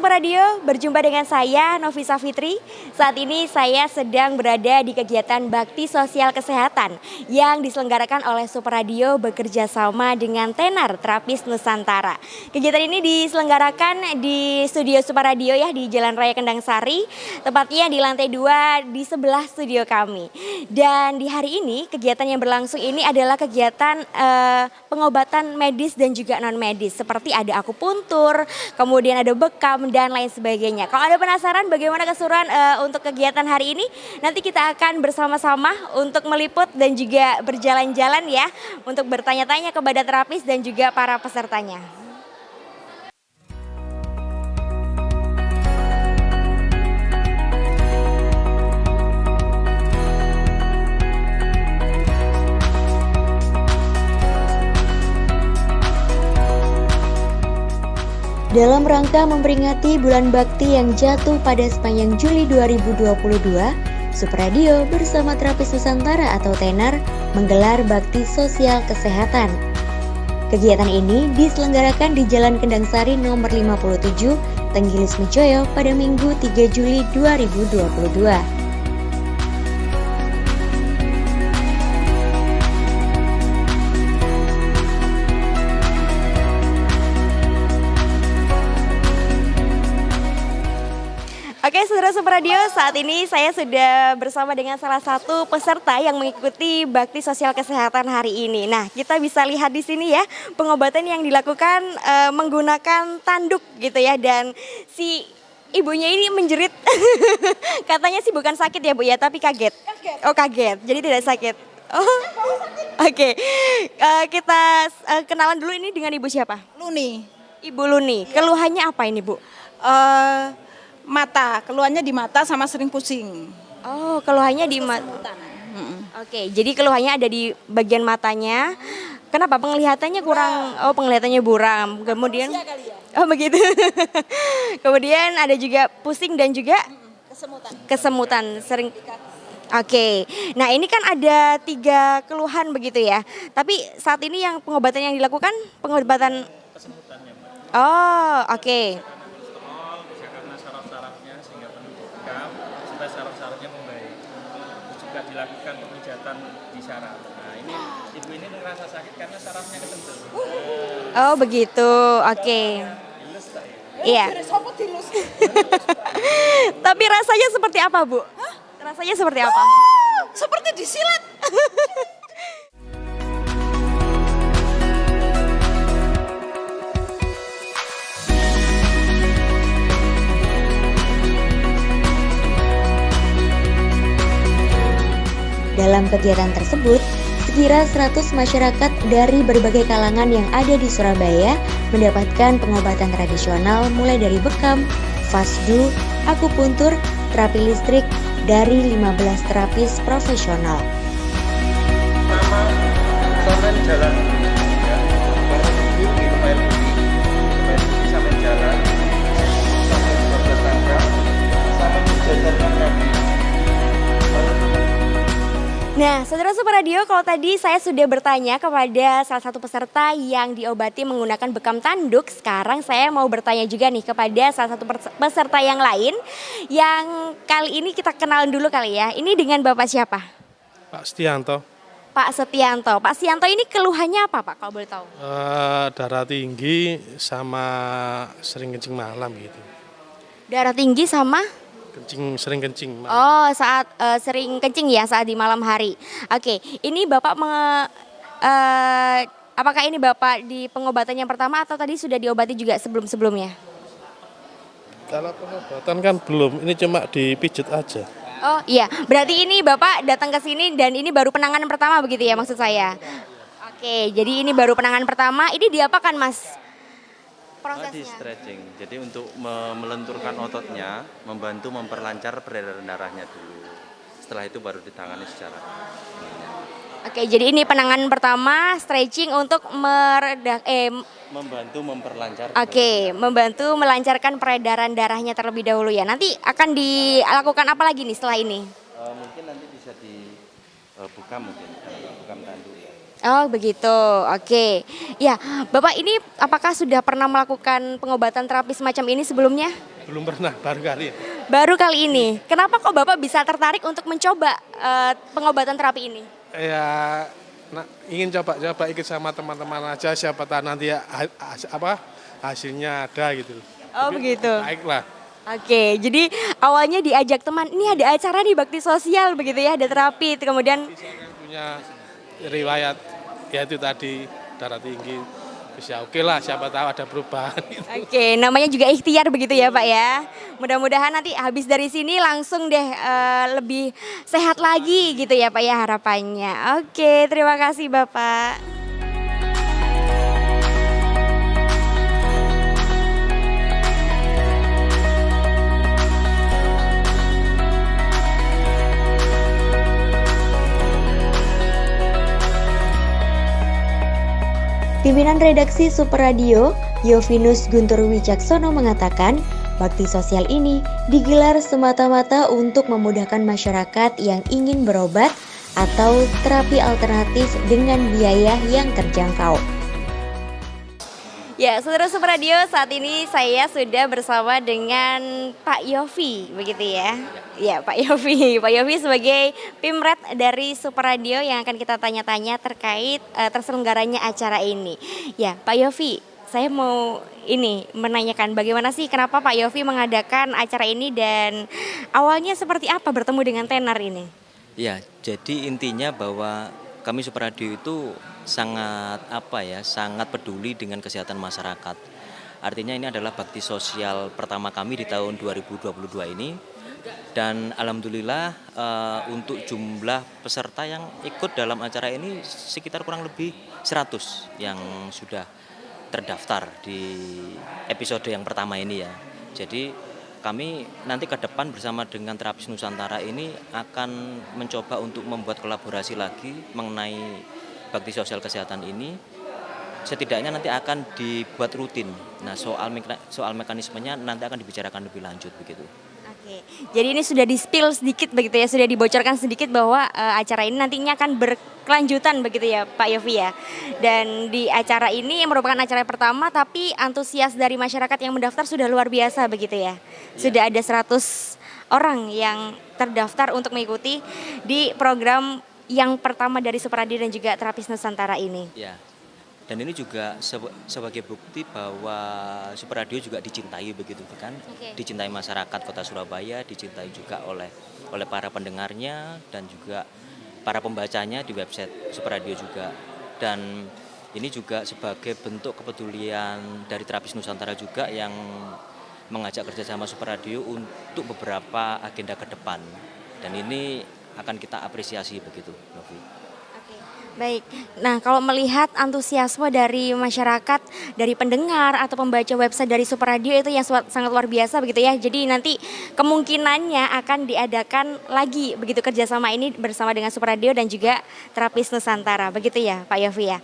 Radio, berjumpa dengan saya Novisa Fitri. Saat ini saya sedang berada di kegiatan Bakti Sosial Kesehatan yang diselenggarakan oleh Super Radio bekerja sama dengan Tenar Terapis Nusantara. Kegiatan ini diselenggarakan di studio Super Radio ya di Jalan Raya Kendang Sari, tepatnya di lantai 2 di sebelah studio kami. Dan di hari ini kegiatan yang berlangsung ini adalah kegiatan pengobatan medis dan juga non medis, seperti ada akupuntur, kemudian ada bekam dan lain sebagainya. Kalau Anda penasaran bagaimana keseruan untuk kegiatan hari ini, nanti kita akan bersama-sama untuk meliput dan juga berjalan-jalan ya untuk bertanya-tanya kepada terapis dan juga para pesertanya. Dalam rangka memperingati Bulan Bakti yang jatuh pada sepanjang Juli 2022, Super Radio bersama Terapis Nusantara atau Tenar menggelar Bakti Sosial Kesehatan. Kegiatan ini diselenggarakan di Jalan Kendang Sari nomor 57, Tenggilis Mejoyo pada Minggu 3 Juli 2022. Oke, saudara Super Radio, saat ini saya sudah bersama dengan salah satu peserta yang mengikuti Bakti Sosial Kesehatan hari ini. Nah, kita bisa lihat di sini ya, pengobatan yang dilakukan menggunakan tanduk gitu ya, dan si ibunya ini menjerit. Katanya sih bukan sakit ya Bu ya, tapi kaget. Oh kaget, jadi tidak sakit. Oh, oke. Kita kenalan dulu, ini dengan Ibu siapa? Luni. Ibu Luni, keluhannya apa ini Bu? Mata, keluhannya di mata sama sering pusing. Oh, keluhannya di mata. Oke, jadi keluhannya ada di bagian matanya. Kenapa? Penglihatannya kurang. Oh, penglihatannya buram. Kemudian Oh, begitu. Kemudian ada juga pusing dan juga kesemutan sering. Oke. Nah, ini kan ada 3 keluhan begitu ya. Tapi saat ini yang pengobatan yang dilakukan pengobatan kesemutannya. Oh, oke. Saraf-sarafnya membaik, terus juga dilakukan pemijatan di saraf. Nah ini ibu ini merasa sakit karena sarafnya kesentuh. Oh begitu, oke. Iya. Tapi rasanya seperti apa Bu? Rasanya seperti apa? Seperti disilet. Dalam kegiatan tersebut, sekira 100 masyarakat dari berbagai kalangan yang ada di Surabaya mendapatkan pengobatan tradisional mulai dari bekam, fasdu, akupuntur, terapi listrik dari 15 terapis profesional. Pertama, sampai jalan ya, bangun tidur di air putih sampai jalan, sampai bertetangga, sampai menjajarkan kaki. Nah, saudara Super Radio, kalau tadi saya sudah bertanya kepada salah satu peserta yang diobati menggunakan bekam tanduk, sekarang saya mau bertanya juga nih kepada salah satu peserta yang lain, yang kali ini kita kenalan dulu kali ya. Ini dengan Bapak siapa? Pak Setianto. Pak Setianto. Pak Setianto ini keluhannya apa Pak, kalau boleh tahu? Darah tinggi sama sering kencing malam gitu. Darah tinggi sama? Sering kencing malam. Oh, saat sering kencing ya saat di malam hari. Oke, ini Bapak apakah ini Bapak di pengobatan yang pertama atau tadi sudah diobati juga sebelum-sebelumnya? Kalau pengobatan kan belum, ini cuma dipijit aja. Oh iya, berarti ini Bapak datang ke sini dan ini baru penanganan pertama begitu ya maksud saya? Oke, jadi ini baru penanganan pertama, ini diapakan Mas? Di stretching, jadi untuk melenturkan ototnya, membantu memperlancar peredaran darahnya dulu. Setelah itu baru ditangani secara. Oke, jadi ini penanganan pertama, stretching untuk membantu memperlancar. Oke, membantu melancarkan peredaran darahnya terlebih dahulu ya. Nanti akan dilakukan apa lagi nih setelah ini? Mungkin nanti bisa dibuka mungkin, bukan tanduk ya. Oh begitu, oke. Ya, Bapak ini apakah sudah pernah melakukan pengobatan terapi semacam ini sebelumnya? Belum pernah, baru kali. Baru kali ini. Kenapa kok Bapak bisa tertarik untuk mencoba pengobatan terapi ini? Ya, ingin coba-coba ikut sama teman-teman aja, siapa tahu nanti ya, hasilnya ada gitu. Oh begitu. Baiklah. Oke, jadi awalnya diajak teman, ini ada acara nih bakti sosial begitu ya, ada terapi, kemudian Saya kan punya riwayat, ya itu tadi darah tinggi. Terus ya oke lah, siapa tahu ada perubahan. oke, namanya juga ikhtiar begitu ya Pak ya. Mudah-mudahan nanti habis dari sini langsung deh lebih sehat lagi gitu ya Pak ya harapannya. Oke, terima kasih Bapak. Pimpinan redaksi Super Radio, Yovinus Guntur Wicaksono mengatakan, bakti sosial ini digelar semata-mata untuk memudahkan masyarakat yang ingin berobat atau terapi alternatif dengan biaya yang terjangkau. Ya, saudara Super Radio, saat ini saya sudah bersama dengan Pak Yofi, begitu ya. Ya, Pak Yofi. Pak Yofi sebagai Pimret dari Super Radio yang akan kita tanya-tanya terkait terselenggaranya acara ini. Ya, Pak Yofi, saya mau menanyakan bagaimana sih kenapa Pak Yofi mengadakan acara ini dan awalnya seperti apa bertemu dengan tenar ini? Ya, jadi intinya bahwa kami Super Radio itu sangat peduli dengan kesehatan masyarakat. Artinya ini adalah bakti sosial pertama kami di tahun 2022 ini. Dan alhamdulillah untuk jumlah peserta yang ikut dalam acara ini sekitar kurang lebih 100 yang sudah terdaftar di episode yang pertama ini ya. Jadi kami nanti ke depan bersama dengan Terapis Nusantara ini akan mencoba untuk membuat kolaborasi lagi mengenai bakti sosial kesehatan ini. Setidaknya nanti akan dibuat rutin. Nah, soal mekanismenya nanti akan dibicarakan lebih lanjut begitu. Oke, jadi ini sudah di-spill sedikit begitu ya, sudah dibocorkan sedikit bahwa acara ini nantinya akan berkelanjutan begitu ya Pak Yofi ya. Dan di acara ini yang merupakan acara pertama tapi antusias dari masyarakat yang mendaftar sudah luar biasa begitu ya. Sudah ada 100 orang yang terdaftar untuk mengikuti di program yang pertama dari Super Radio dan juga Terapis Nusantara ini. Ya. Dan ini juga sebagai bukti bahwa Super Radio juga dicintai begitu kan. Oke. Dicintai masyarakat Kota Surabaya, dicintai juga oleh para pendengarnya dan juga para pembacanya di website Super Radio juga. Dan ini juga sebagai bentuk kepedulian dari Terapis Nusantara juga yang mengajak kerjasama Super Radio untuk beberapa agenda ke depan. Dan ini akan kita apresiasi begitu, Novi. Oke, baik. Nah, kalau melihat antusiasme dari masyarakat, dari pendengar atau pembaca website dari Super Radio itu yang sangat luar biasa begitu ya. Jadi nanti kemungkinannya akan diadakan lagi begitu kerjasama ini bersama dengan Super Radio dan juga Terapis Nusantara, begitu ya Pak Yofi ya.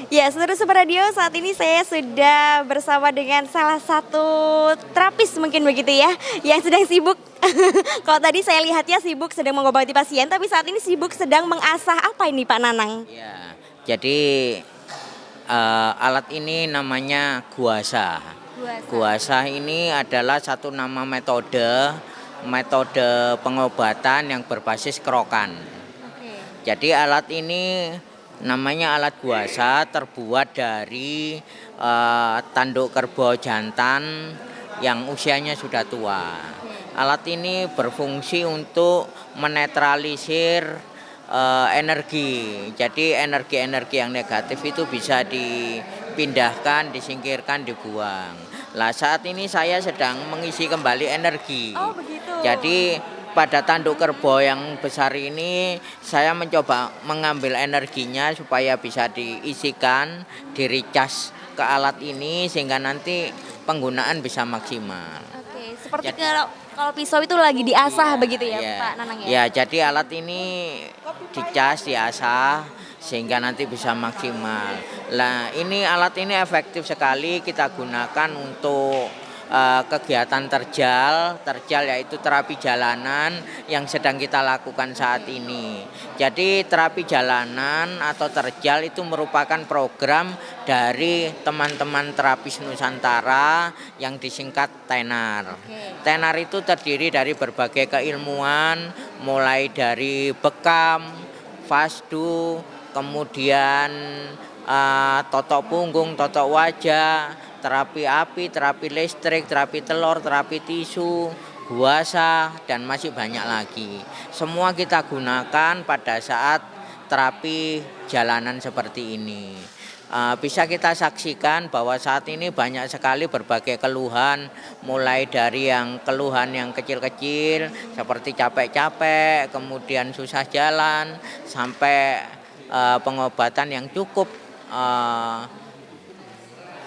Ya, saudara Super Radio, saat ini saya sudah bersama dengan salah satu terapis mungkin begitu ya, yang sedang sibuk. Kalau tadi saya lihatnya sibuk sedang mengobati pasien, tapi saat ini sibuk sedang mengasah apa ini Pak Nanang? Ya, jadi alat ini namanya guasa. Guasa ini adalah satu nama metode pengobatan yang berbasis kerokan. Jadi alat ini namanya alat guasa, terbuat dari tanduk kerbau jantan yang usianya sudah tua. Alat ini berfungsi untuk menetralisir energi. Jadi energi-energi yang negatif itu bisa dipindahkan, disingkirkan, dibuang. Lah saat ini saya sedang mengisi kembali energi. Oh begitu. Jadi pada tanduk kerbau yang besar ini saya mencoba mengambil energinya supaya bisa diisikan, di-recharge ke alat ini sehingga nanti penggunaan bisa maksimal. Oke, seperti kalau pisau itu lagi diasah begitu ya Pak Nanang ya? Ya, jadi alat ini dicas, diasah sehingga nanti bisa maksimal. Nah, alat ini efektif sekali kita gunakan untuk kegiatan terjal yaitu terapi jalanan yang sedang kita lakukan saat ini. Jadi terapi jalanan atau terjal itu merupakan program dari teman-teman terapis Nusantara yang disingkat TENAR. TENAR itu terdiri dari berbagai keilmuan, mulai dari bekam, fasdu, kemudian totok punggung, totok wajah, terapi api, terapi listrik, terapi telur, terapi tisu, guasa, dan masih banyak lagi. Semua kita gunakan pada saat terapi jalanan seperti ini. Bisa kita saksikan bahwa saat ini banyak sekali berbagai keluhan, mulai dari yang keluhan yang kecil-kecil seperti capek-capek, kemudian susah jalan, sampai pengobatan yang cukup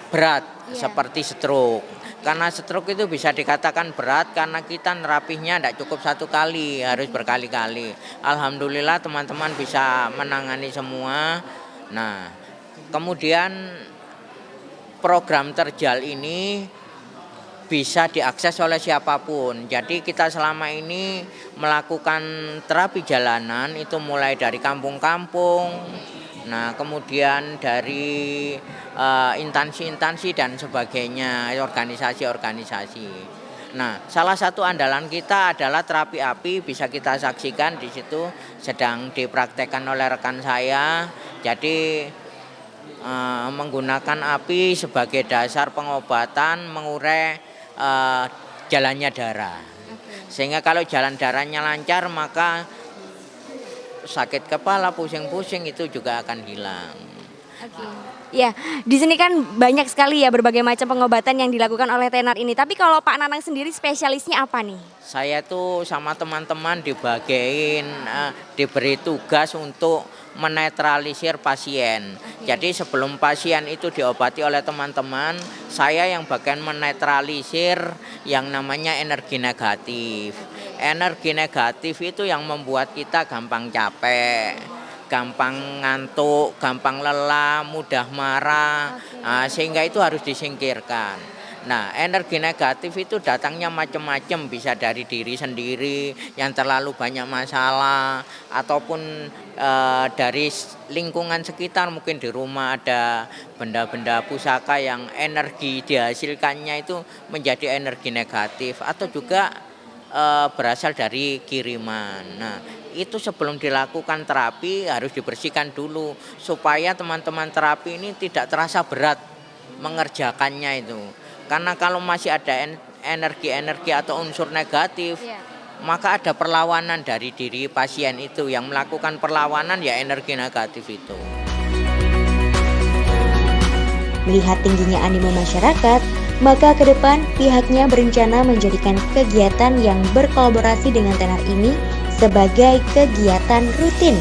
berat seperti stroke. Karena stroke itu bisa dikatakan berat karena kita nerapihnya tidak cukup satu kali, harus berkali-kali. Alhamdulillah teman-teman bisa menangani semua. Nah, kemudian program terjal ini bisa diakses oleh siapapun. Jadi kita selama ini melakukan terapi jalanan itu mulai dari kampung-kampung, nah kemudian dari instansi-instansi dan sebagainya, organisasi-organisasi. Nah, salah satu andalan kita adalah terapi api, bisa kita saksikan di situ sedang dipraktekkan oleh rekan saya. Jadi menggunakan api sebagai dasar pengobatan mengurai jalannya darah. Sehingga kalau jalan darahnya lancar maka sakit kepala, pusing-pusing itu juga akan hilang. Ya, di sini kan banyak sekali ya berbagai macam pengobatan yang dilakukan oleh TENAR ini. Tapi kalau Pak Nanang sendiri spesialisnya apa nih? Saya tuh sama teman-teman diberi tugas untuk menetralisir pasien. Jadi sebelum pasien itu diobati oleh teman-teman, saya yang bagian menetralisir yang namanya energi negatif. Energi negatif itu yang membuat kita gampang capek, gampang ngantuk, gampang lelah, mudah marah, sehingga itu harus disingkirkan. Nah, energi negatif itu datangnya macam-macam, bisa dari diri sendiri yang terlalu banyak masalah, ataupun dari lingkungan sekitar, mungkin di rumah ada benda-benda pusaka yang energi dihasilkannya itu menjadi energi negatif, atau juga berasal dari kiriman. Nah, itu sebelum dilakukan terapi harus dibersihkan dulu supaya teman-teman terapi ini tidak terasa berat mengerjakannya itu. Karena kalau masih ada energi-energi atau unsur negatif, maka ada perlawanan dari diri pasien itu. Yang melakukan perlawanan ya energi negatif itu. Melihat tingginya animo masyarakat, maka ke depan pihaknya berencana menjadikan kegiatan yang berkolaborasi dengan TENAR ini sebagai kegiatan rutin.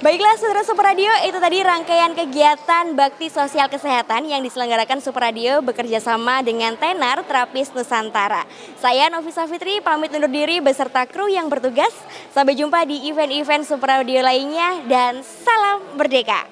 Baiklah saudara Super Radio, itu tadi rangkaian kegiatan bakti sosial kesehatan yang diselenggarakan Super Radio bekerja sama dengan TENAR Terapis Nusantara. Saya Novisa Fitri pamit undur diri beserta kru yang bertugas. Sampai jumpa di event-event Super Radio lainnya dan salam merdeka.